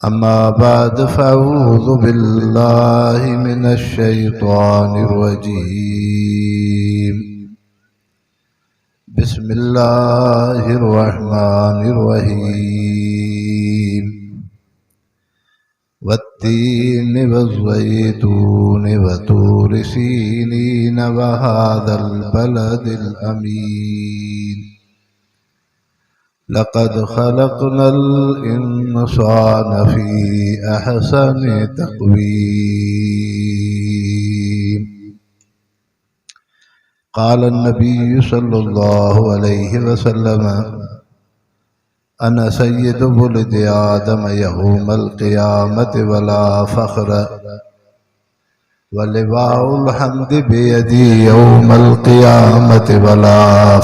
अम्मा बाद फ़अऊज़ु बिल्लाहि मिनश शैतानिर रजीम। बिस्मिल्लाहिर रहमानिर रहीम। वत्तीनि वज़्ज़ैतूनि वतूरि सीनीन वहाज़ल बलदिल अमीन। लक़द ख़लक़नल इंसान फ़ी अहसनि तक़वीम। क़ाल नबी सल्लल्लाहु अलैहि वसल्लम अना सय्यदु वुलदि आदम यौमल क़ियामति वला फ़ख़्र वलिवाउल हम्दि बियदी यौमल क़ियामति वला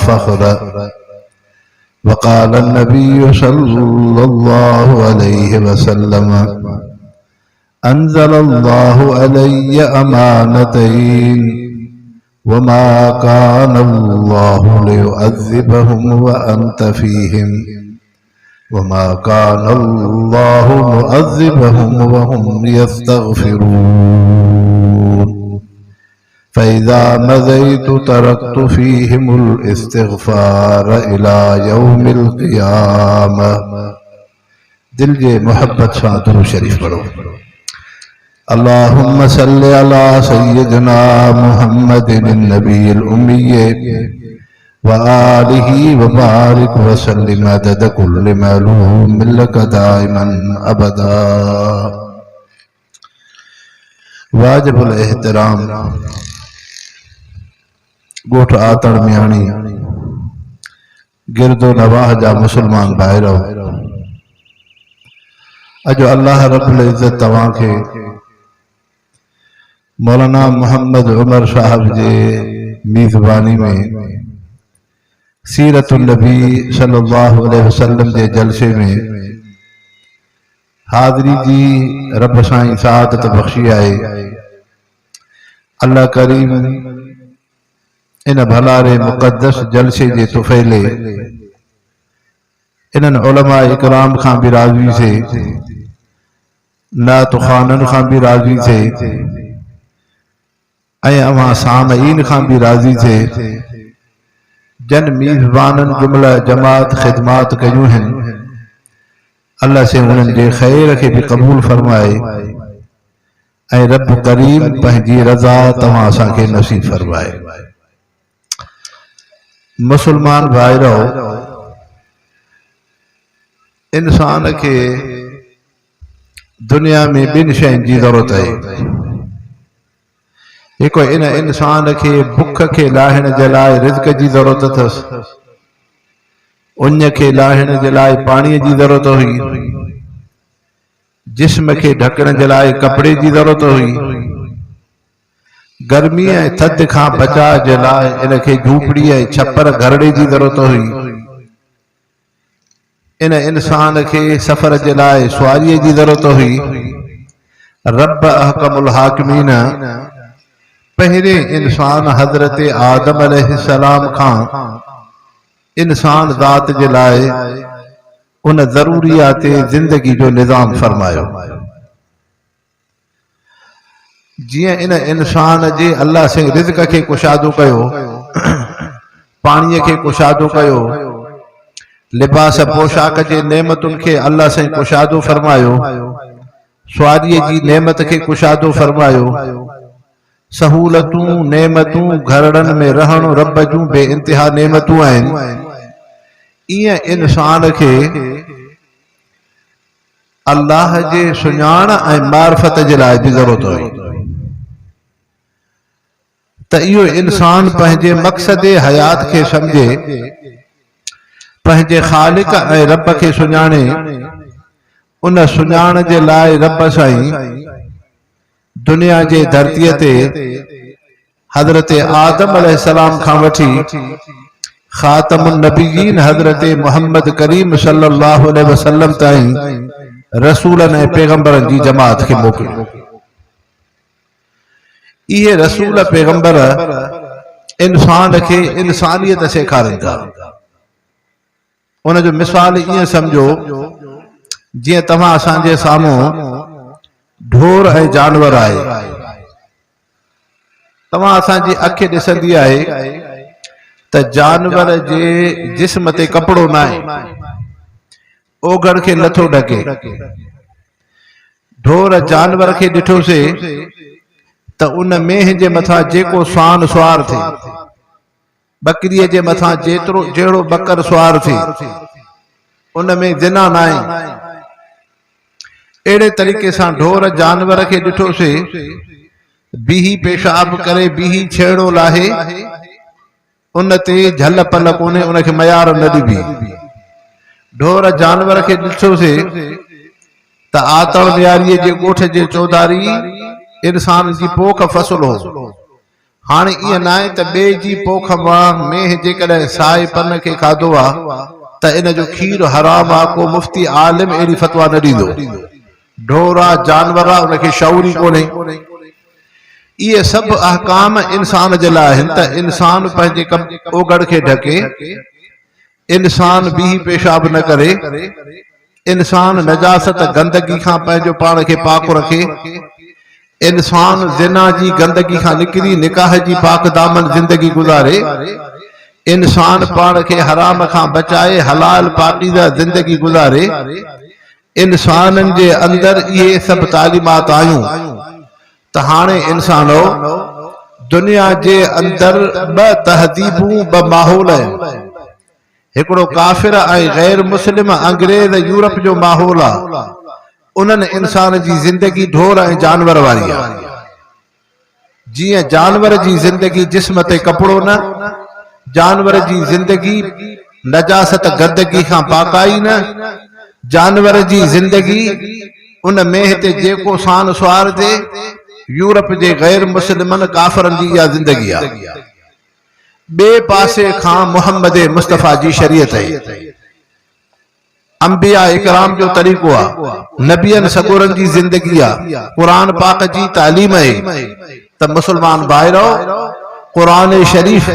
फ़ख़्र। वक़ाल नबी सल्लल्लाहु अलैहि वसल्लम अंज़लल्लाहु अलैय अमानतैन वमा कानल्लाहु लियुअज़्ज़िबहुम व अंत फ़ीहिम वमा कानल्लाहु मुअज़्ज़िबहुम व हुम यस्तग़फ़िरून। फ़इज़ा मज़ैतु तरक्तु फ़ीहिमुल इस्तिग़फ़ार इला यौमिल क़ियामह। दिल जे मोहब्बत सां दुरूद शरीफ पढ़ो। अल्लाहुम्मा सल्लि अला सय्यिदिना मुहम्मदिन नबील उम्मीय व आलिहि व बारिक व सल्लिम अदद कुल्लि मअलूम लक दाइमन अबदा। वाजिबुल एहतराम गोठ आतड़ मियाणी गिरदो नवाह जा मुसलमान भाइरो, अजो अल्लाह रब्बुल इज़्ज़त तवां खे मौलाना मोहम्मद उमर साहब जे मीज़बानी में सीरतुन नबी सल्लल्लाहु अलैहि वसल्लम जे जलसे में हाज़री जी रब साईं सआदत बख्शी आहे। अल्लाह करीम इन भलारे मुक़द्दस जलसे जे तुफ़ैले इन्हनि उलमा इकराम खां भी राज़ी थे, नात ख़ानन खां भी राज़ी थे, ऐं अवां सामईन खां भी राज़ी थे। जन मीज़बानन जुमला जमात ख़िदमात कयूं हैं, अल्लाह से उन्हनि जे ख़ैर खे भी क़बूल फरमाए ऐं रब करीम पंहिंजी रज़ा तव्हां असांखे नसीब फरमाए। मुसलमान भाइरो, इंसान के दुनिया में बिन शयुनि जी ज़रूरत है। हिकु इन इंसान के भुख के लाहिण जे लाइ रिज़्क़ जी ज़रूरत अथसि, उञ के लाहिण जे लाइ पाणीअ जी ज़रूरत हुई, जिस्म के ढकण जे लाइ कपड़े जी ज़रूरत हुई, गर्मी ऐं थधि खां बचाव जे लाइ इनखे झूपड़ी ऐं छपर घरड़े जी ज़रूरत हुई। इन इंसान के सफ़र जे लाइ सुवारीअ जी ज़रूरत हुई। रब अहकमुल हाकिमीन पहिरें इंसान हज़रत आदम अलैहिस्सलाम खां इंसान ज़ात जे लाइ उन ज़रूरियात ज़िंदगी जो निज़ाम फरमायो। जियां इन इंसान जे अल्लाह से रिज़्क़ के कुशादो कयो, पाणीअ के कुशादो कयो, लिबास पोशाक जे नेमतुन के अल्लाह से कुशादो फरमायो, सुवारीअ जी नेमत के कुशादो फरमायो, सहूलतूं नेमतूं घरड़न में रहण रब जूं बेइंतिहा नेमतूं आहिनि। इएं इंसान के अल्लाह जे सुञाण ऐं मार्फत जे लाइ भी ज़रूरत हुई। त इहो इंसान पंहिंजे मक़सद हयात के समझे, पंहिंजे ख़ालिक ऐं रब के सुञाणे, उन सुञाण जे लाइ रब साईं दुनिया जे धरतीअ ते हज़रत आदम अलैहिस्सलाम खां वठी ख़ातमुन नबीयीन हज़रत मोहम्मद करीम सल्लल्लाहु अलैहि वसल्लम ताईं रसूलन ऐं पैगंबरनि जी जमात खे मोकिलियो। इहे रसूल पैगंबर इंसान के इंसानियत सेखारनि था। उन जो मिसाल इएं समझो जी तव्हां असांजे साम्हूं ढोर ऐं जानवर आहे तव्हां असांजी अखि ॾिसंदी आहे त जानवर जे जिस्म ते कपिड़ो न आहे ओघड़ खे नथो ढके ढोर जानवर खे ॾिठोसीं त उन मेंह जे मथां जेको स्वान सुवार थिए बकरीअ जे मथां जेतिरो जहिड़ो बकर सुवार थिए उन में ज़िना न आहे अहिड़े तरीक़े सां ढोर जानवर खे ॾिठोसीं बीही पेशाब करे बीही छेड़ो लाहे उन ते झल पल कोन्हे उनखे मयार न ॾिबी ढोर जानवर खे ॾिठोसीं त आतण ॾियारीअ जे ॻोठ जे चौधारी इंसान जी पोख फसल हो हाणे ईअं न आहे त ॿिए जी पोख मां मेंह जेकॾहिं साए पन खे खाधो आहे त इन जो खीर हराम आहे को मुफ्ती आलिम अहिड़ी फतवा न ॾींदो ढोर आहे जानवर आहे उनखे शऊर ई कोन्हे इहे सभु अहकाम इंसान जे लाइ आहिनि त इंसान पंहिंजे ओघड़ खे ढके इंसान बीही पेशाब न करे इंसान नजासत गंदगी खां पंहिंजो पाण खे पाक रखे इंसान ज़िना जी गंदगी खां निकिरी निकाह जी पाक दामन जिंदगी गुज़ारे इंसान पाण खे हराम खां बचाए हलाल पाकीज़ा जिंदगी गुज़ारे इंसाननि जे अंदर इहे सभु तालीमात आयूं त हाणे इंसानो दुनिया जे अंदर ॿ तहज़ीबूं ॿ माहौल आहिनि हिकिड़ो काफ़िर ऐं गैर मुस्लिम अंग्रेज यूरोप जो माहौल आहे उन्हनि इंसान जी जिंदगी ढोर ऐं जानवर वारी आहे जीअं जानवर जी जिंदगी जिस्म ते कपिड़ो न जानवर जी जिंदगी नजासत गंदगी खां पाकाई न जानवर जी जिंदगी उन मेंह ते जेको सान सुवार थिए यूरोप जे गैर मुस्लिमन काफ़रनि जी इहा ज़िंदगी आहे ॿिए पासे खां मुहम्मद मुस्तफ़ा जी शरीयत आहे अंबिया इकराम जो तरीक़ो आहे नबियनि सगोरनि जी ज़िंदगी आहे क़ुरान पाक जी तालीम आहे त मुस्लमान भाइरो क़ुरान शरीफ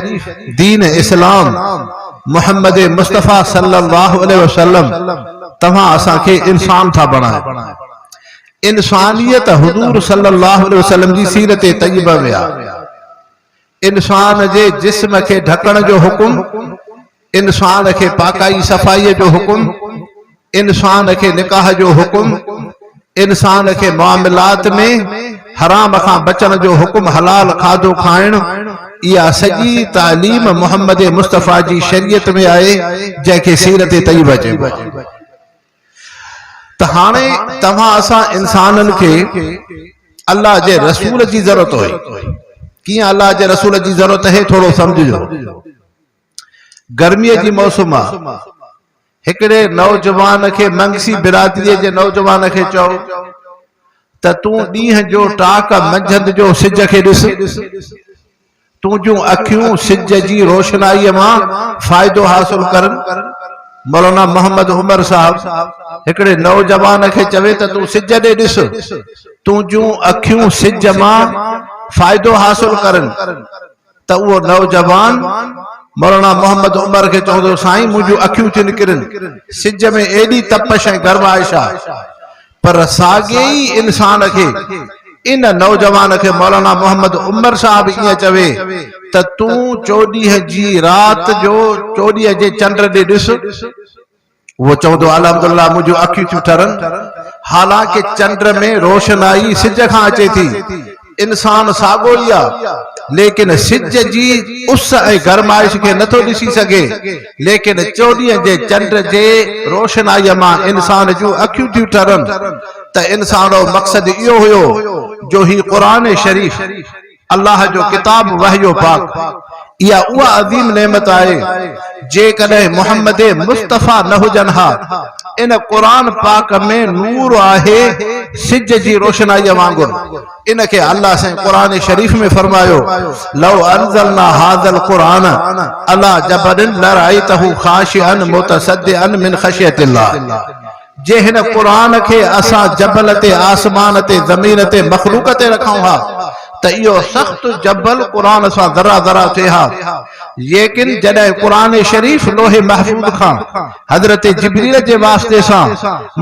दीन इस्लाम मुहम्मद मुस्तफ़ा सल्लल्लाहु अलैहि वसल्लम तव्हां असांखे इंसान था बणायो इंसानियत हुजूर सल्लल्लाहु अलैहि वसल्लम जी सीरत तय्यबा में आहे इंसान जे जिस्म खे ढकण जो हुकुम इंसान खे पाकाई सफ़ाई जो हुकुम इंसान खे निकाह जो हुकुम इंसान खे मामलात में हराम खां बचण जो हुकुम हलाल खाधो खाइण इहा सॼी तालीम मुहम्मद मुस्तफ़ा जी शरीयत में आहे जंहिंखे सीरत तय्यबा चइबो आहे त हाणे तव्हां असां इंसाननि खे अल्लाह जे रसूल जी ज़रूरत हुई कीअं अल्लाह जे रसूल जी ज़रूरत है थोड़ो समझो गर्मीअ जी मौसम आहे हिकिड़े नौजवान खे मंगसी बिरादरीअ जे नौजवान खे चओ त तूं ॾींहं जो टाक मंझंदि जो सिज खे ॾिस तूं जूं अखियूं सिज जी रोशनाईअ मां फ़ाइदो हासिल करनि मौलाना मोहम्मद उमर साहब हिकिड़े नौजवान खे चवे त तूं सिज ॾे ॾिस तूं जूं अखियूं सिज मां फ़ाइदो हासिल करनि त उहो नौजवान मौलाना मोहम्मद उमर के चौधो साईं मुझे अखियूं थी निकिरनि सिज में एडी तपश ऐं गर्माइश आहे पर साॻे ई इंसान खे इन नौजवान के मौलाना मोहम्मद उमर साहब ईअं चवे त तूं चोॾीह जी राति जो चोॾीह जे चंड ॾे ॾिस वो चवंदो अल्हम्दुलिल्लाह मुझे अखियूं थियूं ठरनि हालांकि चंड में रोशनाई सिज खां अचे थी इंसान साॻो ई आहे लेकिन सिज जी उस ऐं गरमाइश खे नथो ॾिसी सघे लेकिन चोॾीह जे चंड जे रोशनाईअ मां इंसान जूं अखियूं थियूं ठरनि त इंसान जो मक़सद इहो हुयो जो ही क़ुरान शरीफ अल्लाह जो किताब वहयो पाक इहा उहा अज़ीम नेमत आहे जेकॾहिं मुहम्मद मुस्तफ़ा न हुजनि हा इन क़ुरान पाक में नूर आहे सिज जी रोशनाईअ वांगुरु इनखे अल्लाह से क़ुरान शरीफ में फरमायो लौ अंज़लना हाज़ल क़ुरान अला जबलिन लरअयतहु खाशिअन मुतसद्दिअन मिन ख़शियतिल्लाह जे हिन क़ुरान खे असां जबल ते आसमान ते ज़मीन ते मखलूक ते रखूं हा त इहो सख्त जबल क़ुरान सां ज़रा ज़रा थिए हा लेकिन जॾहिं क़ुरान शरीफ़ लोहे महफूज़ खां हज़रत जिब्रील जे वास्ते सां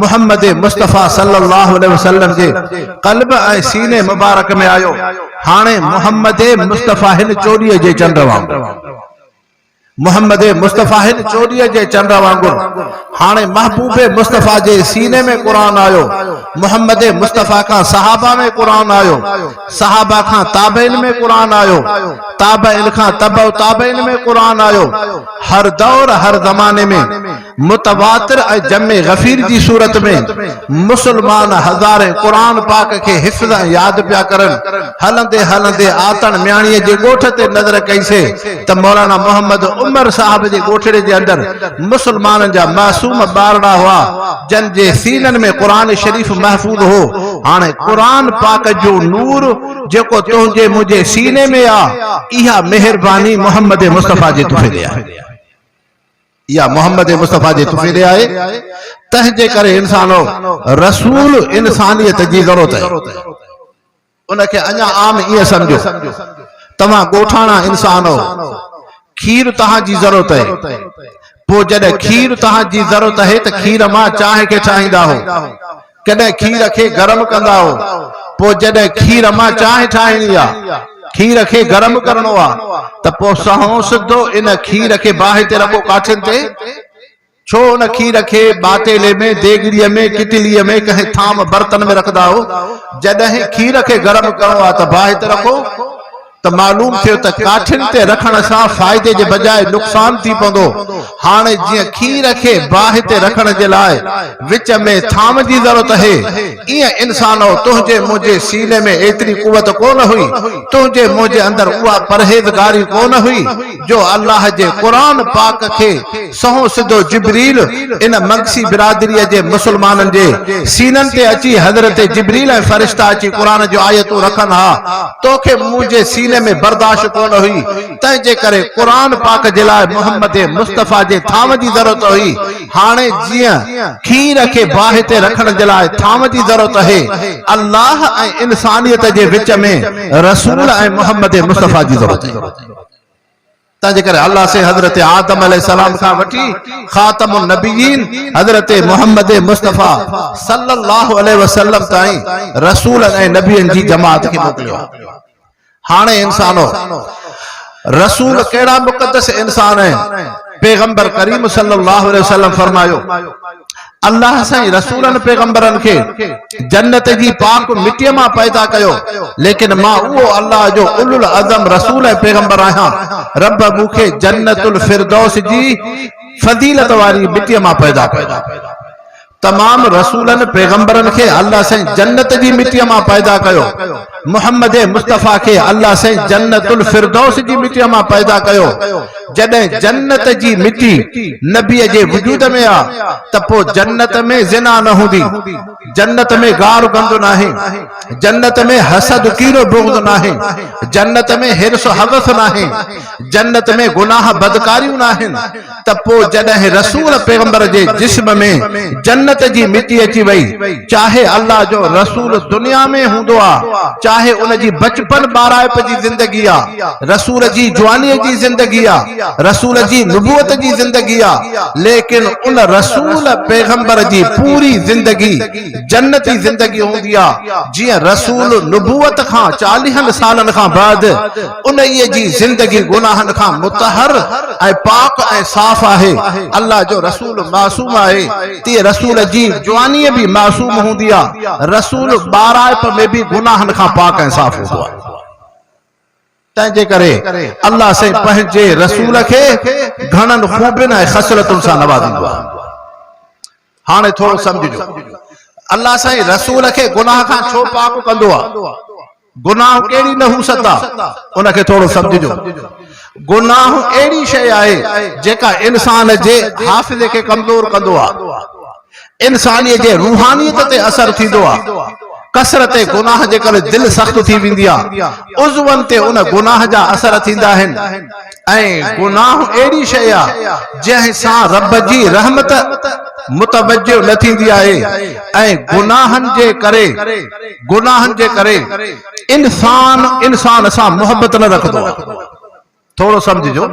मुहम्मद मुस्तफ़ा सल्लल्लाहु अलैहि वसल्लम जे क़ल्ब ऐं सीने मुबारक में आयो हाणे मुहम्मद मुस्तफ़ा हिन चोॾीअ जे चंड वांगुरु मुहम्मद मुस्तफ़ा हिन चोॾीअ जे चंड वांगुरु हाणे महबूब मुस्तफ़ा जे सीने में क़ुरान आयो मुहम्मद मुस्तफ़ा खां सहाबा में क़ुरान आयो सहाबा खां ताबईन में क़ुरान आयो ताबईन खां तबउ ताबईन में क़ुरान आयो हर दौर हर ज़माने में मुतवातिर ऐं जमे गफ़ीर जी सूरत में मुसलमान हज़ारे क़ुरान पाक के हिफ़्ज़ याद पिया करन हलंदे हलंदे आतन म्याणीअ जे ॻोठ ते नज़र कईसे त मौलाना मोहम्मद उमर साहब जे ॻोठड़े जे अंदर मुसलमाननि जा मासूम ॿारड़ा हुआ जन जे सीननि में क़ुरान शरीफ़ महफूज़ हो हाणे क़ुरान पाक जो नूर जेको तुंहिंजे मुंहिंजे सीने में आ इहा मेहरबानी मोहम्मद मुस्तफ़ा जे तुफ़े ते आहे या मोहम्मद मुस्तफ़ा जे तुफ़े ते आहे तंहिंजे करे इंसानो रसूल इंसानियत जी ज़रूरत आहे उनखे अञा आम ईअं सम्झो तव्हां ॻोठाणा इंसान हो खीर तहां जी ज़रूरत है पोइ जॾहिं खीर तहां जी ज़रूरत है त खीर मां चांहि खे ठाहींदा हो कॾहिं खीर खे गरम कंदा हो पोइ जॾहिं खीर मां चांहि ठाहिणी आहे खीर खे गरम करणो आहे त पोइ सहो सिधो इन खीर खे बाहि ते रखो काठियुनि ते छो उन खीर खे बाटेले में देगड़ीअ में किटलीअ में कंहिं थाम बर्तन में रखंदा हो जॾहिं खीर खे गरम करणो आहे त बाहि ते रखो त मालूम थियो त काठियुनि ते रखण सां फ़ाइदे जे बजाय नुक़सान थी पवंदो हाणे जीअं खीर खे बाहि ते रखण जे लाइ विच में थाम जी ज़रूरत है ईअं इंसानो तुंहिंजे मुंहिंजे सीने में एतिरी कुवत कोन हुई तुंहिंजे मुंहिंजे अंदर उहा परहेज़गारी कोन हुई जो अल्लाह जे क़ुरान पाक खे सहो सिधो जिब्रील इन मगसी बिरादरीअ जे मुसलमाननि जे सीननि ते अची हज़रत जिब्रील ऐं फ़रिश्ता अची क़ुरान जो आयतूं रखनि हा तोखे मुंहिंजे सीने में बर्दाश्त कोन हुई तंहिंजे करे क़ुरान पाक जे लाइ मुहम्मद मुस्तफ़ा जे थाम जी ज़रूरत हुई हाणे जीअं खीर खे बाहि ते रखण जे लाइ थाम जी ज़रूरत है अल्लाह ऐं इंसानियत जे विच में रसूल ऐं मुहम्मद मुस्तफ़ा जी ज़रूरत है तंहिंजे करे अल्लाह से हज़रत आदम अलैहिस्सलाम खां वठी ख़ातमुन नबीयीन हज़रत मुहम्मद मुस्तफ़ा सल्लल्लाहु अलैहि वसल्लम ताईं रसूल ऐं नबीअनि जी जमात खे मोकिलियो हाणे इंसानो रसूल कहिड़ा मुक़द्दस इंसान आहिनि पैगंबर करीम सल्लल्लाहु अलैहि वसल्लम फरमायो अल्लाह साईं रसूलनि पैगंबरनि खे जन्नत जी पाक मिटीअ मां पैदा कयो लेकिन मां उहो अल्लाह जो उलुल अज़म रसूल ऐं पैगंबर आहियां रब मूंखे जन्नतुल फिरदौस जी फज़ीलत वारी मिटीअ मां पैदा कयो तमाम रसूलन पैगंबरन के अल्लाह से जन्नत जी मिट्टी मां पैदा कयो मुहम्मद मुस्तफ़ा के अल्लाह से जन्नतुल फिरदौस जी मिट्टी मां पैदा कयो जडे जन्नत जी मिट्टी नबी जे वजूद में आ तपो जन्नत में जिना न हुंदी जन्नत में गार गंद नाहे जन्नत में हसद कीरो बुग़्ज़ नाहे जन्नत में हिर्स हवस नाहे जन्नत में गुनाह बदकारियूं नाहिन तपो जडे रसूल पैगंबर जे जिस्म में जन्नत जी मिट्टी अची वई चाहे अल्लाह जो रसूल दुनिया में हुंदो आ चाहे उन जी बचपन बाराइप जी जिंदगी आ रसूल जी जवानी जी जिंदगी आ रसूल जी नबूवत जी जिंदगी आ लेकिन उन रसूल पैगंबर जी पूरी जिंदगी जन्नती जिंदगी होंदी आ जियां रसूल नबूवत खां 40 सालन खां बाद उन जी जिंदगी गुनाहन खां मुतहर ऐं पाक ऐं साफ आहे अल्लाह जो रसूल मासूम आहे ते रसूल जी जवानी भी मासूम होंदी आ रसूल बाराइप में भी गुनाहन खां पाक ऐं साफ होंदो आ तंहिंजे करे अल्लाह से पंहिंजे रसूल खे घणनि खूबियुनि ऐं ख़सलतुनि सां नवाज़ींदो आहे हाणे थोरो समझिजो अल्लाह साईं रसूल खे गुनाह खां छो पाक कंदो आहे गुनाह कहिड़ी नहूसत आहे उनखे थोरो समझिजो गुनाह अहिड़ी शइ आहे जेका इंसान जे हाफ़िज़े खे कमज़ोर कंदो आहे इंसानियत जे रूहानियत ते असर थींदो आहे कसरत गुनाह जे करे दिल सख्त थी वेंदी आहे उज़वन ते उन गुनाह जा असर थींदा आहिनि ऐं गुनाह अहिड़ी शइ आहे जंहिं सां रब जी रहमत मुतवज्जो न थींदी आहे ऐं गुनाहनि जे करे इंसान सां मोहब्बत न रखंदो थोरो समझिजो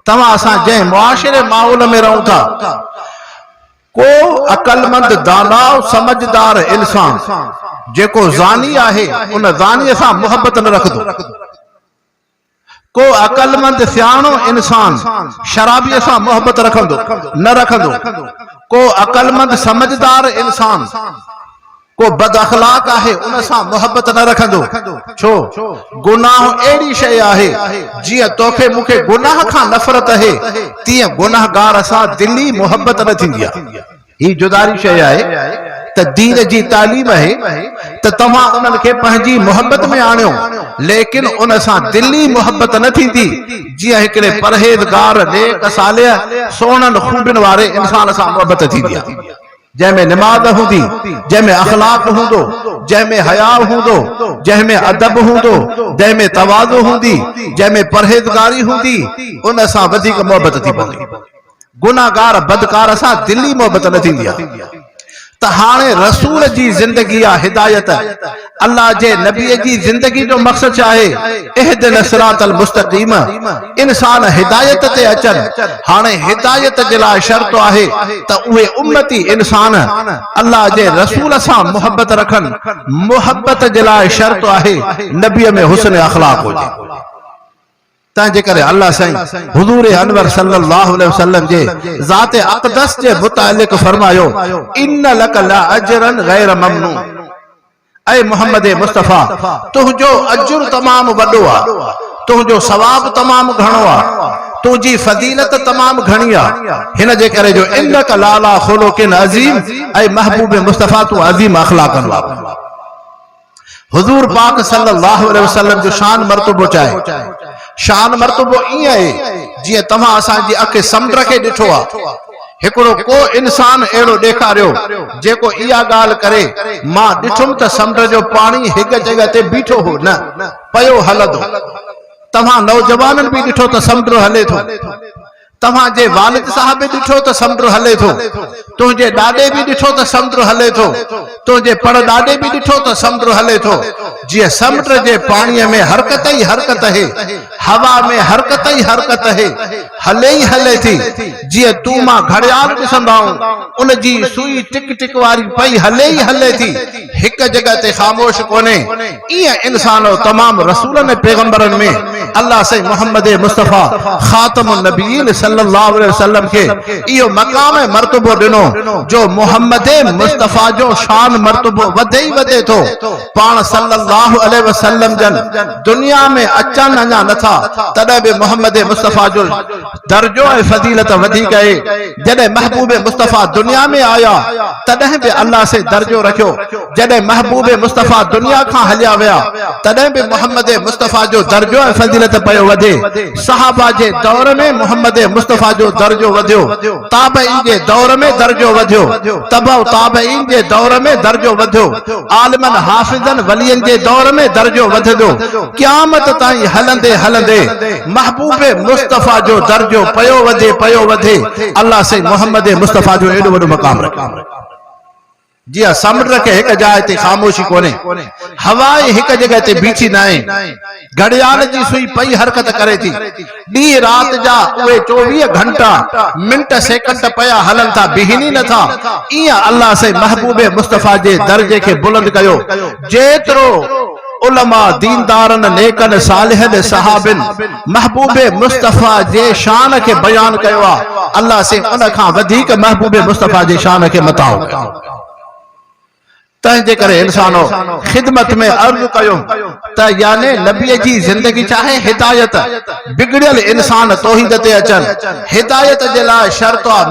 तव्हां असां जंहिं मुआशिरे माहौल में रहूं था को अकलमंद दाना समझदार इंसान जेको ज़ानी आहे उन ज़ानीअ सां मोहब्बत न रखंदो को अकलमंद सियाणो इंसान शराबीअ सां मोहब्बत न रखंदो को अकलमंद समझदार इंसान को बद अखलाक आहे उन सां मोहब्बत न रखंदो छो गुनाह अहिड़ी शइ आहे जीअं तोखे मूंखे गुनाह खां नफ़रत आहे तीअं गुनाहगार सां दिली मोहब्बत न थींदी आहे ही जुदारी शइ आहे त दीन जी तालीम आहे त तव्हां उन्हनि खे पंहिंजी मोहब्बत में आणियो लेकिन उन सां दिली मोहब्बत न थींदी जीअं हिकिड़े परहेज़गार नेक सालिह सोहणनि खूबियुनि वारे इंसान सां मोहब्बत थींदी आहे जंहिंमें निमाज़ हूंदी जंहिंमें अखलाक हूंदो जंहिंमें हया हूंदो जंहिंमें अदब हूंदो जंहिंमें तवाज़ु हूंदी जंहिंमें परहेज़गारी हूंदी उन सां वधीक मोहब्बत थी पवंदी गुनाहगार बदकार सां दिली मोहब्बत न थींदी आहे त हाणे रसूल जी ज़िंदगी आहे हिदायत अल्लाह जे नबी जी ज़िंदगी जो मक़सद छा आहे इहदिन सिरातल मुस्तक़ीम इंसान हिदायत ते अचनि हाणे हिदायत जे लाइ शर्त आहे त उहे उम्मती इंसान अल्लाह जे रसूल सां मोहब्बत रखनि मोहब्बत जे लाइ शर्त आहे नबीअ में हुस्न अखलाक हुजे तंहिंजे करे अल्लाह साईं हुज़ूर अनवर सल्लल्लाहु अलैहि वसल्लम जे ज़ात अक़दस जे मुतालिक फरमायो इन्न लक ला अजरन गैर ममनून ऐ मोहम्मद मुस्तफा तुंहिंजो अजुर तमाम वॾो आहे तुंहिंजो सवाब तमाम घणो आहे तुंहिंजी फज़ीलत तमाम घणी आहे हिन जे करे जो इन्नक लाला खुलुकिन अज़ीम ऐ महबूब मुस्तफा तू अज़ीम अखलाकन वारो हुज़ूर पाक सल्लल्लाहु अलैहि वसल्लम जो शान मर्तबो चाहे शान मर्तबो ईअं आहे जीअं तव्हां असांजी अख समुंड खे ॾिठो आहे हिकिड़ो को इंसान अहिड़ो ॾेखारियो जेको इहा ॻाल्हि करे मां ॾिठुमि त समुंड जो पाणी हिकु जॻह ते बीठो हो न पियो हलंदो तव्हां नौजवाननि बि ॾिठो त समुंड हले थो तव्हां जे वालिद साहब बि ॾिठो त समुंड हले थो तुंहिंजे ॾाॾे बि ॾिठो त समुंड हले थो तुंहिंजे परॾाॾे बि ॾिठो त समुंड हले थो जीअं समुंड जे पाणीअ में हरकत ई हरकत आहे हवा में हरकत ई हरकत आहे हले ई हले थी जीअं तूं मां घड़ियाल ॾिसंदा आहियूं उन जी सुई टिक टिक वारी पई हले ई हले थी हिकु जॻह ते ख़ामोश कोन्हे ईअं इंसान तमाम रसूलनि ऐं पैगंबरनि में अल्लाह साईं मोहम्मद मुस्तफा ख़ातमुन नबीयीन सल्लल्लाहु अलैहि वसल्लम के इहो मक़ाम मर्तबो ॾिनो जो मोहम्मद मुस्तफा जो शान मर्तबो वधे ई वधे थो पाण सल्लल्लाहु अलैहि वसल्लम जन दुनिया में अचनि अञा नथा तॾहिं बि मोहम्मद मुस्तफा जो दर्जो ऐं फज़ीलत वधीक आहे जॾहिं महबूब मुस्तफा दुनिया में आया तॾहिं बि अल्लाह से दर्जो रखियो जॾहिं महबूब मुस्तफा दुनिया खां हलिया विया तॾहिं बि मोहम्मद मुस्तफा जो दर्जो ऐं फज़ीलत पियो वधे सहाबा जे दौर में मोहम्मद मुस्तफा जो दर्जो वधियो ताबईन जे दौर में दर्जो वधियो तबउ ताबईन जे दौर में दर्जो वधियो आलिमन हाफिज़न वलियन जे दौर में दर्जो वधंदो क़यामत ताईं हलंदे हलंदे महबूब मुस्तफा जो दर्जो पयो वधे अल्लाह से मोहम्मद मुस्तफा जो एॾो वॾो मक़ाम रखियो जीअं समुंड खे हिकु जाइ ते ख़ामोशी कोन्हे हवा हिकु जॻह ते बीठी न आहे घड़ियाल जी सुई पई हरकत करे थी ॾींहुं राति जा उहे 24 घंटा मिंट सेकंड पिया हलनि था बिहनी नथा ईअं अल्लाह से महबूब मुस्तफा जे दर्जे खे बुलंद कयो जेतिरो उलमा दीनदारन नेकन सालिहन सहाबिन महबूब मुस्तफा जे शान के बयान कयो आहे अल्लाह से उन खां वधीक महबूब मुस्तफा जे शान के मताओ तंहिंजे करे इंसानो खिदमत में अर्ज कयो त याने नबी जी जिंदगी चाहे हिदायत बिगड़ियल इंसान तौहीद ते अचनि हिदायत जे लाइ शर्त आहे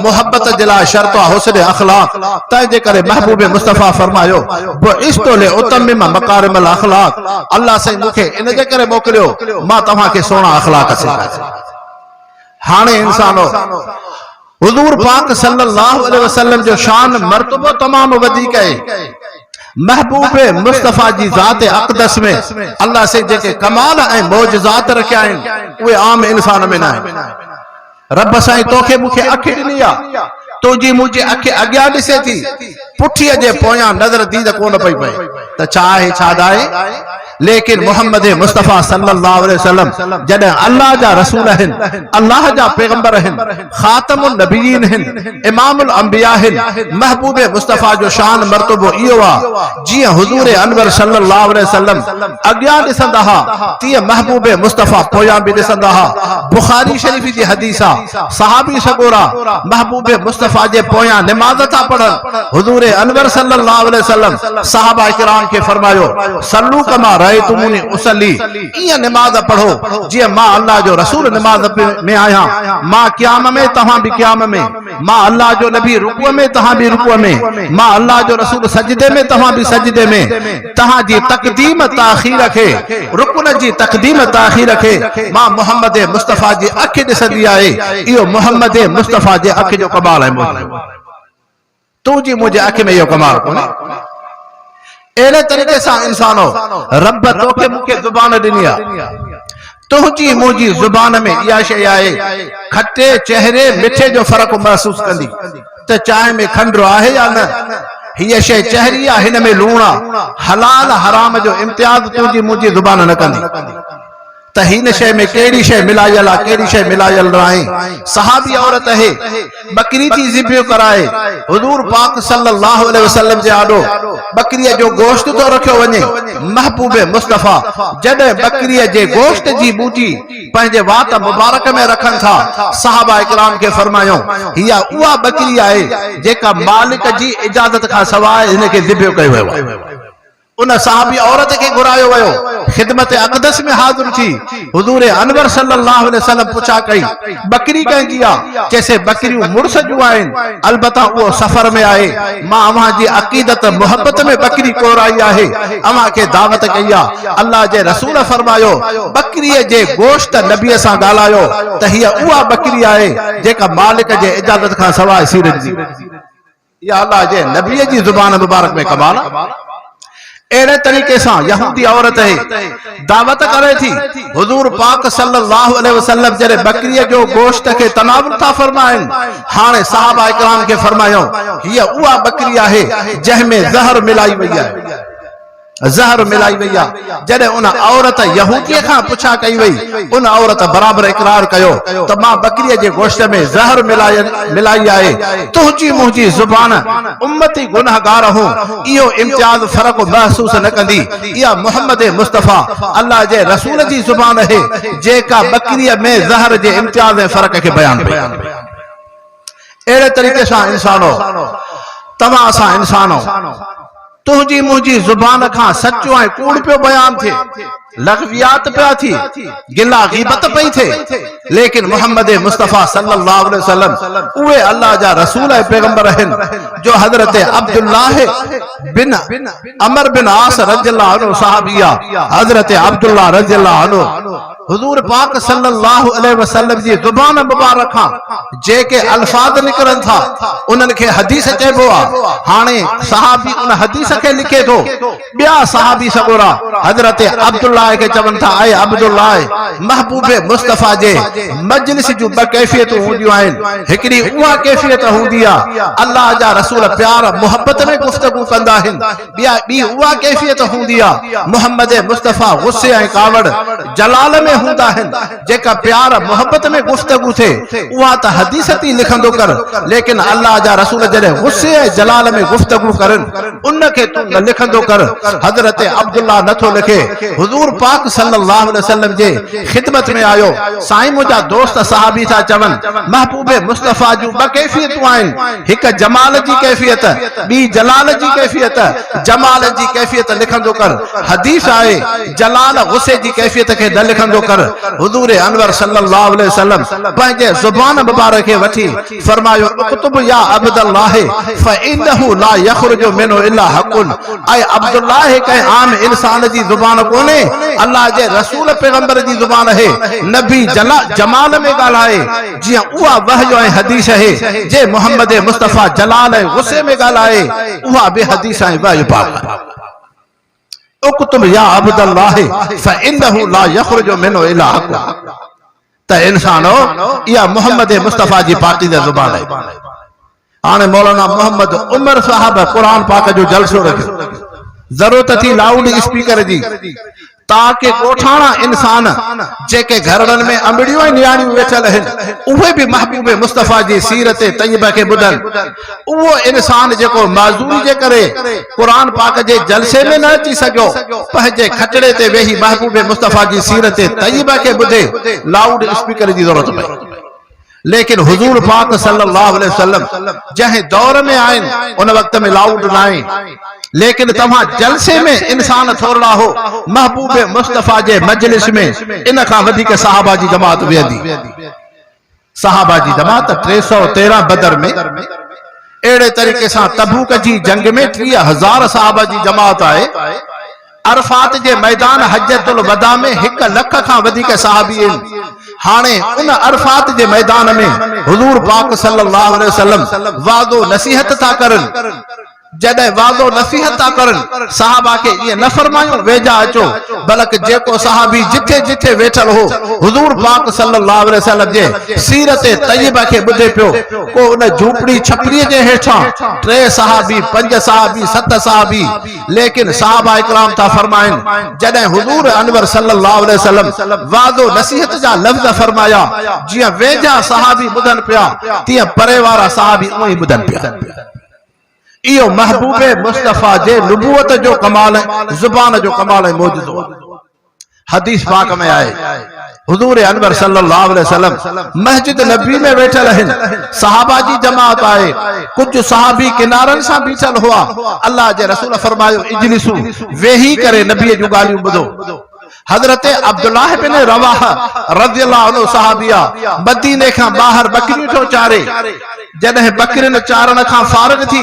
मोहब्बत जे लाइ शर्त आहे हुस्न अखलाक तंहिंजे करे महबूब मुस्तफा फरमायो बुइस्तु लिउतम्मिम मकारिमल अखलाक अल्लाह से मूंखे इन जे करे मोकिलियो मां तव्हांखे सुहिणा अखलाक सिखाया हाणे इंसानो हुजूर पाक सल्लल्लाहु अलैहि वसल्लम जो शान मर्तबो तमाम वधीक है महबूब मुस्तफ़ा जी ज़ात अक़दस में अल्लाह से जेके कमाल ऐं मौजज़ात रखिया आहिनि उहे आम इंसान में न आहिनि। रब साईं तोखे मूंखे अखि ॾिनी आहे, तुंहिंजी मुंहिंजी अखि अॻियां ॾिसे थी, पुठीअ जे पोयां नज़र दीद कोन पई पए त छा आहे छा न आहे। लेकिन मोहम्मद मुस्तफ़ा सल्लल्लाहु अलैहि वसल्लम जॾहिं अल्लाह जा रसूल आहिनि, अल्लाह जा पैगंबर आहिनि, ख़ातमुन नबीयीन आहिनि, इमामुल अंबिया आहिनि, महबूब मुस्तफ़ा जो शान मर्तबो इहो आहे जीअं हुज़ूर अनवर सल्लल्लाहु अलैहि वसल्लम अॻियां ॾिसंदा हुआ तीअं महबूब मुस्तफ़ा पोयां बि ॾिसंदा हुआ। बुख़ारी शरीफ़ जी हदीस आहे, सहाबी सगोरा महबूब मुस्तफ़ा जे पोयां निमाज़ था पढ़नि। हुज़ूर अनवर सल्लल्लाहु अलैहि वसल्लम सहाबा किराम खे फरमायो, सल्लू कमा रअयतुमूनी उसल्ली, इएं निमाज़ पढ़ो जीअं मां अल्लाह जो रसूल निमाज़ में आहियां। मां क़याम में तव्हां बि क़याम में, मां अल्लाह जो नबी रुकूअ में तव्हां बि रुकूअ में, मां अल्लाह जो रसूल सजदे में तव्हां बि सजदे में। तव्हां जी तक़दीम ताख़ीर खे, रुकन जी तक़दीम ताख़ीर खे मां मोहम्मद मुस्तफ़ा जी अखि ॾिसंदी आहे। इहो मोहम्मद मुस्तफ़ा जे अखि जो कमाल आहे। तुंहिंजी मुंहिंजे अखि में इहो कमाल कोन्हे। अहिड़े तरीक़े सां इंसानो रब तोखे मूंखे ज़ुबान ॾिनी आहे, तुंहिंजी मुंहिंजी ज़ुबान में इहा शइ आहे, खटे चेहरे मिठे जो फ़र्क़ु महसूस कंदी त चांहि में खंडु आहे या न। हीअ शइ चहरी आहे, हिन में लूण आहे, हलाल हराम जो इम्तियाज़ तुंहिंजी मुंहिंजी ज़ुबान न कंदी त हिन शइ में कहिड़ी शइ मिलायल आहे, कहिड़ी शइ मिलायल न आहे। सहाबी औरत है बकरी थी ज़िबह कराए, हुज़ूर पाक सल्लल्लाहु अलैहि वसल्लम जे आॾो बकरीअ जो गोश्त थो रखियो वञे। महबूब मुस्तफ़ा जॾहिं बकरीअ जे गोश्त जी बूटी पंहिंजे वात मुबारक में रखनि था, सहाबा इकराम खे फरमायो, हीअ उहा बकरी आहे जेका मालिक जी इजाज़त खां सवाइ हिन खे ज़िबह कयो वियो आहे। उन सहाबी औरत के घुरायो वयो, खिदमत अक़दस में हाज़िर थी। हुज़ूर अनवर सल्लल्लाहु अलैहि वसल्लम पुछा कई, बकरी कंहिंजी आहे? चैसे बकरियूं मुड़स जूं आहिनि, अलबत्ता उहो सफ़र में आहे। मां अव्हां जी अक़ीदत मोहब्बत में बकरी कोराई आहे, अव्हां खे दावत कई आहे। अल्लाह जे रसूल फरमायो, बकरीअ जे गोश्त नबीअ सां ॻाल्हायो त हीअ उहा बकरी आहे जेका मालिक जे इजाज़त खां सवाइ सीरजी। इहा अल्लाह जे नबीअ जी ज़ुबान मुबारक में कमाल आहे। अहिड़े तरीक़े सां यहूदी औरत दावत करे थी। हुज़ूर पाक सल्लल्लाहु अलैहि वसल्लम जॾहिं बकरीअ जो गोश्त खे तनावुल था फरमाइनि, हाणे सहाबा इकराम खे फरमायो, हीअ उहा बकरी आहे जंहिं में ज़हर मिलाई वई आहे, ज़हर मिलाई वई आहे। जॾहिं उन औरत यहूदीअ खां पुछा कई वई, उन औरत बराबर इकरार कयो त मां बकरीअ जे गोश्त में ज़हर मिलाई आहे। तुंहिंजी मुंहिंजी ज़ुबान उम्मती गुनहगार हूं इहो इम्तियाज़ फ़र्क़ महसूस न कंदी। इहा मोहम्मद मुस्तफ़ा अल्लाह जे रसूल जी ज़ुबान आहे जेका बकरीअ में ज़हर जे इम्तियाज़ फ़र्क़ खे बयान कई। अहिड़े तरीक़े सां इंसानो, तव्हां असां इंसानो, तुंहिंजी मुंहिंजी ज़ुबान खां सचो ऐं कूड़ पियो बयान थिए, लग़वियात पिया थी, गिला ग़ीबत पई थिए। लेकिन मोहम्मद मुस्तफ़ा सल्लल्लाहु अलैहि वसल्लम उहे अल्लाह जा रसूल ऐं पैगंबर आहिनि जो हज़रत अब्दुल्लाह बिन अमर बिन आस रज़ियल्लाहु अन्हु सहाबी आहे। हज़रत अब्दुल्लाह रज़ियल्लाहु अन्हु हुज़ूर पाक सल्लल्लाहु अलैहि वसल्लम जी ज़ुबान मुबारक खां जेके अल्फाज निकरनि था उन्हनि खे हदीस चइबो आहे। हाणे सहाबी उन हदीस खे लिखे थो, ॿिया सहाबी सगोरा हज़रत अब्दुल्लाह के चवन था, आए अब्दुल्लाह महबूब मुस्तफ़ा जे मजलिस जो ब कैफियत हूंदियूं आहिनि। हिकिड़ी उहा कैफियत हूंदी आहे अल्लाह जा रसूल प्यार मोहब्बत में गुफ्तगू कंदा आहिनि, ॿी उहा कैफियत हूंदी आहे मोहम्मद मुस्तफ़ा गुस्से ऐं कावड़ जलाल में हूंदा आहिनि। जेका प्यार मोहब्बत में गुफ्तगू थे उहा त हदीस थी लिखंदो कर, लेकिन अल्लाह जा रसूल जॾहिं गुस्से ऐं जलाल में गुफ्तगू करनि उनखे तूं न लिखंदो कर। हज़रत अब्दुल्लाह नथो लिखे, हुज़ूर पाक सल्लल्लाहु अलैहि वसल्लम जे खिदमत में आयो। साईं मुंहिंजा दोस्त सहाबी था चवनि, महबूब मुस्तफ़ा जूं ॿ कैफियतूं आहिनि, हिकु जमाल जी कैफियत, ॿी जलाल जी कैफियत। जमाल जी कैफियत लिखंदो कर, हदीस आहे जलाल गुस्से जी कैफियत खे न लिखंदो कर। हुज़ूर अनवर सल्लल्लाहु अलैहि वसल्लम पंहिंजे ज़ुबान मुबारक खे वठी फरमायो, उक्तुब या अब्दुल्लाह फइन्नहु ला यखरुजु मिन्हु इल्ला हक़ुन। ऐं अब्दुल्लाह कंहिं आम इंसान जी ज़ुबान कोन्हे, अल्लाह जे रसूल पैगंबर जी ज़ुबान है नबी जमाल में ॻाल्हाए जियां उहा वहय ऐं हदीस है जे मोहम्मद मुस्तफ़ा जलाल ऐं गुस्से में ॻाल्हाए उहा बि हदीस ऐं वहय पाक उक्तुब या अब्दुल्लाह फइन्नहु ला यखरुजु मिन्हु इल्ला हक़ त इंसानो या मोहम्मद मुस्तफ़ा जी पाकीज़ा ज़ुबान है। हाणे मौलाना मोहम्मद उमर साहब कुरान पाक जो जलसो रखियो जरूरत थी लाउड स्पीकर जी ताकि गोठाणा इंसान जेके घरनि में अंबड़ियों ऐं नियाणियूं वेठल आहिनि उहे बि महबूब मुस्तफ़ा जी सीरत तय्यबा खे ॿुधनि। उहो इंसान जेको माज़ूरी जे करे क़ुरान पाक जे जलसे में न अची सघियो पंहिंजे खटड़े ते वेही महबूब मुस्तफ़ा जी सीरत तय्यबा खे ॿुधे लाउड स्पीकर जी ज़रूरत पए। लेकिन हुजूर पाक सल्लल्लाहु अलैहि वसल्लम जंहिं दौर में आहिनि उन वक्त में लाउड न आहे। लेकिन तव्हां जलसे में इंसान थोड़ा हो महबूब मुस्तफ़ा जे मजलिस में इन खां वधीक सहाबा जी जमात वेंदी। सहाबा जी जमात 313 बदर में अहिड़े तरीक़े सां तबूक जी जंग में 30,000 सहाबा जी जमात आहे। अरफात जे मैदान हज्जतुल वदा में 1 लख खां वधीक सहाबी आहिनि। हाणे उन अरफात जे मैदान में हुजूर पाक सल्लल्लाहु अलैहि वसल्लम वादो नसीहत था करनि। जॾहिं वादो नसीहत था करनि सहाबा के ये न फरमायो वेजा अचो बल्कि जेको सहाबी जिथे जिथे वेठल हो हुजूर पाक सल्लल्लाहु अलैहि वसल्लम जे सीरत तय्यबा के ॿुधे पियो। को उन झूपड़ी छपरी जे हेठां 3 सहाबी 5 सहाबी 7 सहाबी। लेकिन सहाबा इकराम था फरमाइन जॾहिं हुजूर अनवर सल्लल्लाहु अलैहि वसल्लम वादो नसीहत जा लफ्ज़ फरमाया जियां वेजा सहाबी ॿुधनि पिया तीअं परे वारा सहाबी उहे ॿुधनि पिया। इहो महबूब मुस्तफ़ा जे नबूवत जो कमाल है जुबान जो कमाल है मौजूदो। हदीस पाक में आए हुजूर अनवर सल्लल्लाहु अलैहि वसल्लम मस्जिद नबी में बैठल आहिनि। सहाबा जी जमात आए कुछ सहाबी किनारन सां बीठल हुआ। अल्लाह जे रसूल फरमायो इजलिसू वेही करे नबी जो गालियूं ॿुधो। हजरत अब्दुल्लाह बिन रवाहा रज़ियल्लाहु अन्हु सहाबिया मदीने खां ॿाहिर बकरियूं थो चारे। जॾहिं बकरिन चारण खां फारिग थी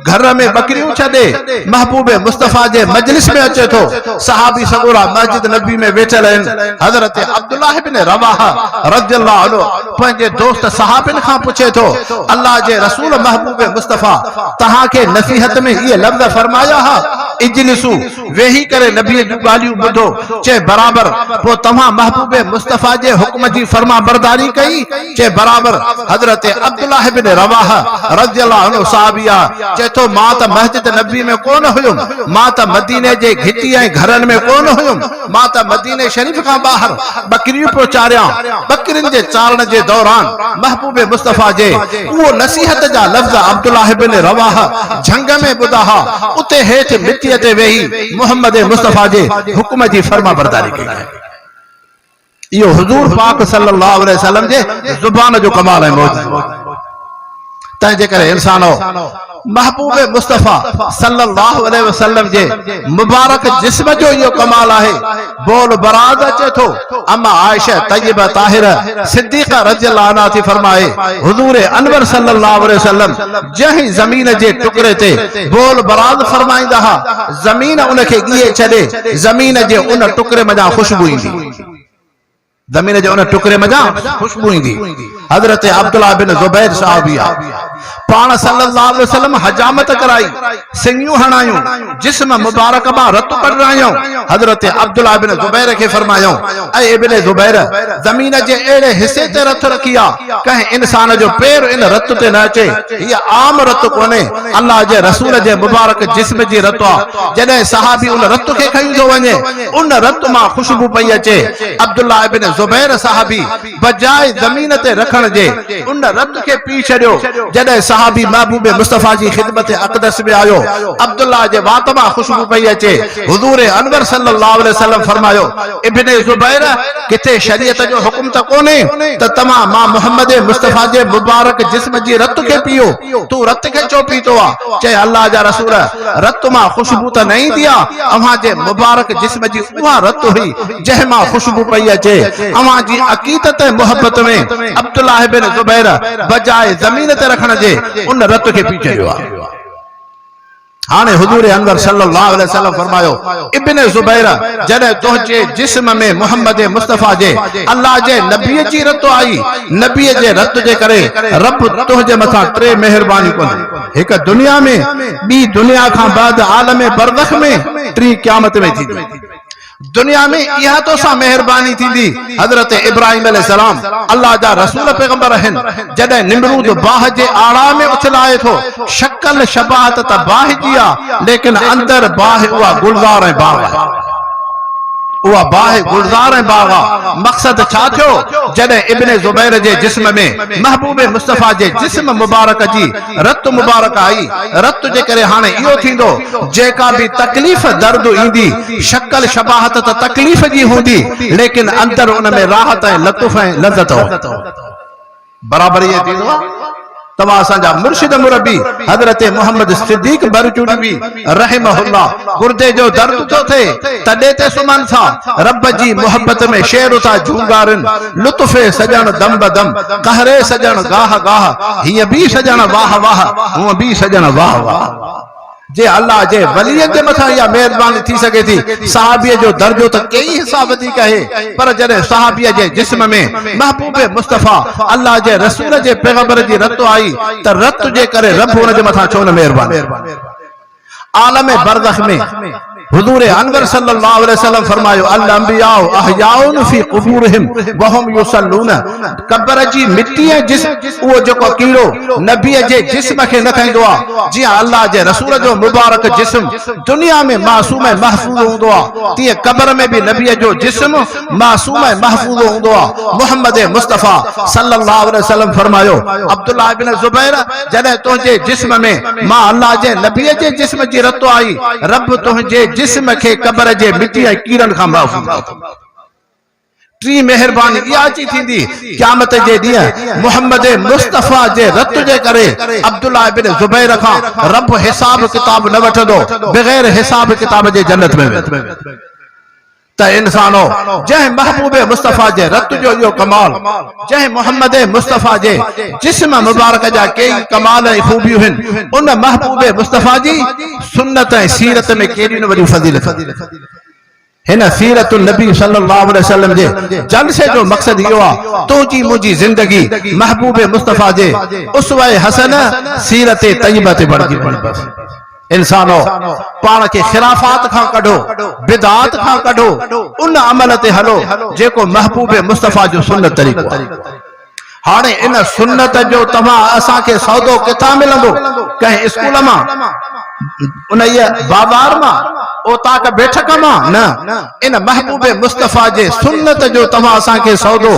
घर में बकरियूं छॾे महबूब मुस्तफ़ा जे मजलिस में अचे थो। सहाबी सगोरा मस्जिद नबी में वेठल आहिनि। हजरत अब्दुल्लाह बिन रवाहा रज़ियल्लाहु अन्हु पंहिंजे दोस्त सहाबिन खां पुछे थो अल्लाह जे रसूल महबूब मुस्तफ़ा तहां खे नसीहत में ये लफ्ज़ फरमाया हा इजलिसू वेही करे नबी जूं ॻाल्हियूं ॿुधो चे बराबर पो तव्हां महबूब मुस्तफ़ा जे हुक्म जी फरमा बरदारी कई चे बराबर। हजरत अब्दुल्लाह बिन रवाहा रज़ियल्लाहु अन्हु सहाबिया चे तो मां त मस्जिद नबी में कोन हुयुम मां त मदीने जे घिटी ऐं घरन में कोन हुयुम मां त मदीने शरीफ खां ॿाहिर बकरियूं पियो चारियां। बकरिन जे चारण जे दौरान महबूब मुस्तफ़ा जे उहो नसीहत जा लफ्ज़ अब्दुल्लाह बिन रवाहा झंग में ॿुधा हा। उते हेठि मिटीअ ते वेही मोहम्मद मुस्तफ़ा जे हुक्म जी फरमा बरदारी कई। इहो हुजूर पाक सल्लल्लाहु अलैहि वसल्लम जे ज़ुबान जो कमाल है मौजूद। तंहिंजे करे इंसानो महबूब मुस्तफ़ा सल्लल्लाहु अलैहि वसल्लम जे मुबारक जिस्म जो इहो कमाल आहे। बोल बराद अचे थो अम्मा आयशा तय्यबा ताहिरा सिद्दीक़ा रज़ियल्लाहु अन्हा थी फरमाए हुजूर अनवर सल्लल्लाहु अलैहि वसल्लम जहीं ज़मीन जे टुकड़े ते बोल बराद फरमाईंदा हा ज़मीन उनखे ॻीए छॾे ज़मीन जे उन टुकड़े मञा खुशबू ईंदी। ज़मीन जे उन टुकड़े मञा खुशबू ईंदी। हजरत अब्दुल्लाह बिन ज़ुबैर साहबिया पाण सल्लल्लाहु अलैहि वसल्लम हजामत कराई सिंगियूं हणायूं जिस्म मुबारक मां रत कढायूं। हजरत अब्दुल्लाह बिन ज़ुबैर खे फरमायो ऐ इब्न ज़ुबैर ज़मीन जे अहिड़े हिस्से ते रत रखी आहे कंहिं इंसान जो पैर इन रत ते न अचे। हीअ आम रत कोन्हे अल्लाह जे रसूल जे मुबारक जिस्म जी रत आहे। जॾहिं सहाबी उन रत खे खणी थो वञे उन रत मां खुशबू पई अचे। अब्दुल्लाह बिन ज़ुबैर साहबी बजाए ज़मीन ते रखण जे उन रत खे पी छॾियो। जॾहिं सहाबी महबूब मुस्तफ़ा जी खिदमत अक़दस में आयो अब्दुल्लाह जे वात मां खुशबू पई अचे। हुजूर अनवर सल्लल्लाहु अलैहि वसल्लम फरमायो इब्न ज़ुबैर किथे शरीयत जो हुक्म त कोन्हे त तमाम मां मोहम्मद मुस्तफ़ा जे मुबारक जिस्म जी रत खे पियो तू रत खे छो पीतो आहे। चए अल्लाह जा रसूल रत मां खुशबू त न ईंदी आहे अव्हां जे मुबारक जिस्म जी उहा रत हुई जंहिं मां खुशबू पई अचे। अव्हां जी अक़ीदत मोहब्बत में अब्दुल्लाह बिन ज़ुबैर बजाए ज़मीन ते रखण जे उन रत खे पी छॾियो आहे। हाने हुजूर अनवर सल्लल्लाहु अलैहि वसल्लम फरमायो इब्न ज़ुबैर जॾहिं तुंहिंजे जिस्म में मोहम्मद मुस्तफ़ा जे अल्लाह जे नबी जी रत आई, नबी जे रत जे करे रब तुंहिंजे मथां टे मेहरबानी कंदो, हिक दुनिया में, ॿी दुनिया खां बाद आलम बरज़ख में, टी क़यामत में थींदी। दुनिया में इहा तो सा मेहरबानी थींदी। हजरत इब्राहिम अलैहिस्सलाम अल्लाह जा रसूल पैगंबर आहिनि, जॾहिं निमरूद बाह जे आड़ा में उछलाए थो, शक्ल शबाहत त बाह जी आहे, लेकिन अंदर बाह उहा गुलज़ार ऐं बाग आहे, उहा बाह गुलज़ार ऐं बाग आहे। मक़सद छा थियो? जॾहिं इब्न ज़ुबैर जे जिस्म में महबूब मुस्तफ़ा जे जिस्म मुबारक जी रत मुबारक आई, रत जे करे हाणे इहो थींदो जेका भी तकलीफ़ दर्द ईंदी, शक्ल शबाहत त तकलीफ़ जी हूंदी, लेकिन अंदर उन में राहत ऐं लतुफ़ ऐं लज़त बराबरि इहे थींदो आहे। तव्हां असांजा मुर्शिद मुरबी हज़रत मोहम्मद सिद्दीक़ बरजूली रहमहुल्लाह गुर्दे जो दर्द थो थिए तॾहिं ते सुम्हनि था, रब जी मोहब्बत में शेर था झूंगारनि, लुत्फ़े सजण दम बदम, कहरे सजण गाह गाह, हीअ बि सजण वाह वाह, हूअ बि सजण वाह वाह। जे अल्लाह जे वलीअ जे मथां इहा मेहरबानी थी सघे थी। सहाबीअ जो दर्जो त कई हिस्सा वधीक आहे, पर जॾहिं सहाबीअ जे जिस्म में महबूब मुस्तफ़ा अल्लाह जे रसूल जे पैगंबर जी रत आई, त रत जे करे रब हुन जे मथां छो न मेहरबानी। आलम बरज़ख में हुजूर अनवर सल्लल्लाहु अलैहि वसल्लम फरमायो अल अंबियाउ अहयाउन फी क़ुबूरिहिम व हुम युसल्लून, कब्र जी मिट्टी जिस वो जेको कीड़ो नबी जे जिस्म के न खईंदो आहे, जीअं अल्लाह जे रसूल जो मुबारक जिस्म दुनिया में मासूम ऐं महफूज़ हूंदो आहे, तीअं कब्र में भी नबी जो जिस्म मासूम ऐं महफूज़ हूंदो आहे। मोहम्मद मुस्तफ़ा सल्लल्लाहु अलैहि वसल्लम फरमायो अब्दुल्लाह इब्न ज़ुबैर जॾहिं तुंहिंजे जिस्म में मां अल्लाह जे नबी जे जिस्म जी रत आई, रब तुंहिंजे जिस्म के कब्र जे मिट्टी ऐं कीड़नि खां महफूज़ कंदो। टी मेहरबानी इहा अची थींदी क़यामत जे ॾींहुं मोहम्मद मुस्तफ़ा जे रत जे करे अब्दुल्लाह इब्न ज़ुबैर खां रब हिसाब किताब न वठंदो, बग़ैर हिसाब किताब जे जन्नत में त इंसानो जंहिं महबूब मुस्तफ़ा जे रत जो इहो कमाल, जंहिं मोहम्मद मुस्तफ़ा जे जिस्म मुबारक जा कई कमाल ऐं खूबियूं आहिनि, उन महबूब मुस्तफ़ा जी सुन्नत ऐं सीरत में केॾियूं वॾियूं फज़ीलत। हिन सीरत नबी सल्लल्लाहु अलैहि वसल्लम जे जलसे जो मक़सद इहो आहे तुंहिंजी मुंहिंजी ज़िंदगी महबूब मुस्तफ़ा जे उसवा हसन सीरत तय्यबा ते बणिजी बस। इंसानो पाण के खिलाफात खां कढो, बिदात खां कढो, उन अमल ते हलो जेको महबूब मुस्तफ़ा जो सुन्नत तरीक़ो आहे। हाणे इन सुन्नत जो तव्हां असांखे सौदो किथां मिलंदो? कंहिं स्कूल मां, उन बाज़ार मां, ओताक बैठक मां न, इन महबूब मुस्तफ़ा जे सुन्नत जो तव्हां असांखे सौदो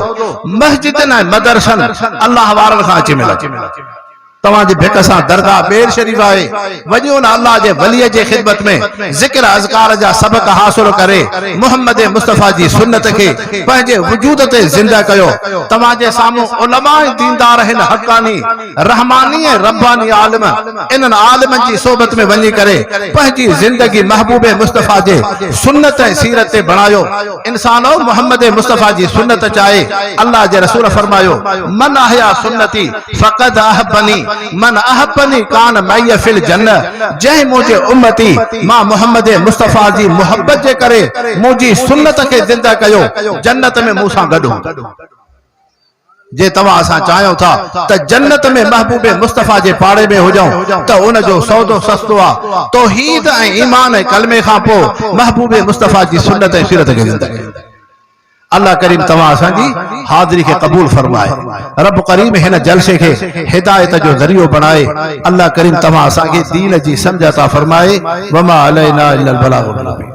मस्जिदनि ऐं मदरसनि अल्लाह वारनि खां अची मिलंदो। तव्हांजी भिक सां दरगाह बेर शरीफ आहे, वञो न अल्लाह जे वलीअ जे ख़िदमत में ज़िक्र अज़कार जा सबक हासिल करे मोहम्मद मुस्तफ़ा जी सुन्नत खे पंहिंजे वजूद ते ज़िंदा कयो। तव्हांजे साम्हूं उलमा दीनदार आहिनि, हक़ानी रहमानी ऐं रब्बानी आलिम, इन्हनि आलिमनि जी सोबत में वञी करे पंहिंजी ज़िंदगी महबूब मुस्तफ़ा जे सुन्नत ऐं सीरत ते बणायो। इंसानो मोहम्मद मुस्तफ़ा जी सुन्नत चाहे, अल्लाह जे रसूल फरमायो मन अहया सुन्नती फ़क़द अहब्बनी मन अहब्बनी कान मई फिल जन्नत, जंहिं मुंहिंजे उम्मती मां मोहम्मद मुस्तफ़ा जी मोहब्बत जे करे मुंहिंजी सुन्नत खे ज़िंदा कयो, जन्नत में मूंसां गॾु। जे तव्हां असां चाहियूं था त जन्नत में महबूब मुस्तफ़ा जे पाड़े में हुजूं, त उन जो सौदो सस्तो आहे तौहीद ऐं ईमान ऐं कलमे खां पोइ महबूब मुस्तफ़ा जी सुन्नत ऐं सीरत खे ज़िंदा कयो। अल्लाह करीम तव्हां असांजी हाज़िरी खे क़बूल फरमाए, रब करीम हिन जलसे खे हिदायत जो ज़रियो बणाए। अल्लाह करीम तव्हां असांखे दीन जी सम्झ अता फरमाए। वमा अलैना इल्लल बलागुल मुबीन।